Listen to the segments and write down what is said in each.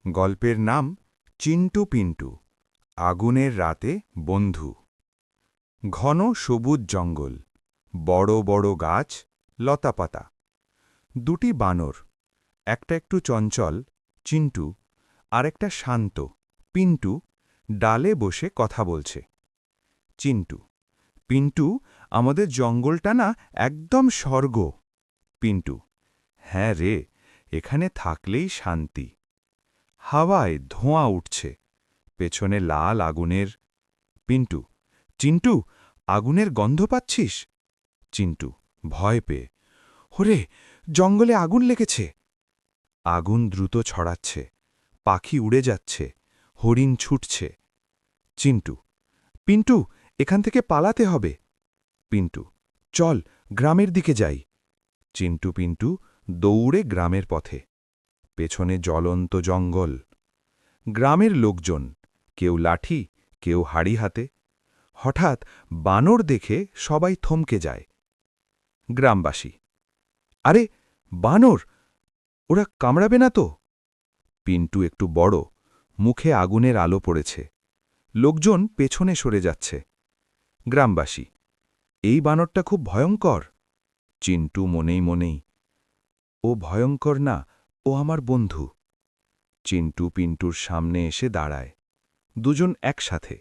গল্পের নাম চিন্টু পিন্টু আগুনের রাতে বন্ধু। ঘন সবুজ জঙ্গল, বড় বড় গাছ, লতাপাতা। দুটি বানর, একটা একটু চঞ্চল চিন্টু, আর একটা শান্ত পিন্টু, ডালে বসে কথা বলছে। চিন্টু: পিন্টু, আমাদের জঙ্গলটা না একদম স্বর্গ। পিন্টু: হ্যাঁ রে, এখানে থাকলেই শান্তি। হাওয়ায় ধোঁয়া উঠছে, পেছনে লাল আগুনের। পিন্টু: চিন্টু, আগুনের গন্ধ পাচ্ছিস? চিন্টু ভয় পেয়ে: ওরে, জঙ্গলে আগুন লেগেছে। আগুন দ্রুত ছড়াচ্ছে, পাখি উড়ে যাচ্ছে, হরিণ ছুটছে। চিন্টু: পিন্টু, এখান থেকে পালাতে হবে। পিন্টু: চল, গ্রামের দিকে যাই। চিন্টু পিন্টু দৌড়ে গ্রামের পথে। পেছনে জ্বলন্ত জঙ্গল, গ্রামের লোকজন, কেউ লাঠি, কেউ হাড়ি হাতে। হঠাৎ বানর দেখে সবাই থমকে যায়। গ্রামবাসী: আরে, বানর! ওরা কামড়াবে না তো? পিন্টু একটু বড়, মুখে আগুনের আলো পড়েছে। লোকজন পেছনে সরে যাচ্ছে। গ্রামবাসী: এই বানরটা খুব ভয়ঙ্কর। চিন্টু মনেই মনেই: ও ভয়ঙ্কর না, ও আমার বন্ধু। চিন্টু পিন্টুর সামনে এসে দাঁড়ায়। দুজন একসাথে।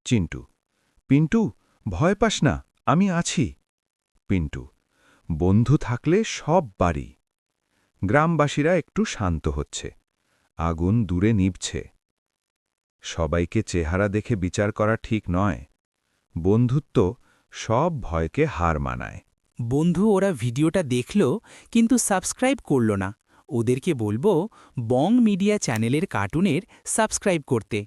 চিন্টু: পিন্টু, ভয় পাস না, আমি আছি। পিন্টু: বন্ধু থাকলে সব বাড়ি। গ্রামবাসীরা একটু শান্ত হচ্ছে। আগুন দূরে নিভছে। সবাইকে চেহারা দেখে বিচার করা ঠিক নয়। বন্ধুত্ব সব ভয়কে হার মানায়। বন্ধু, ওরা ভিডিওটা দেখল কিন্তু সাবস্ক্রাইব করল না। ওদেরকে বলবো বং মিডিয়া চ্যানেলের কার্টুনের সাবস্ক্রাইব করতে।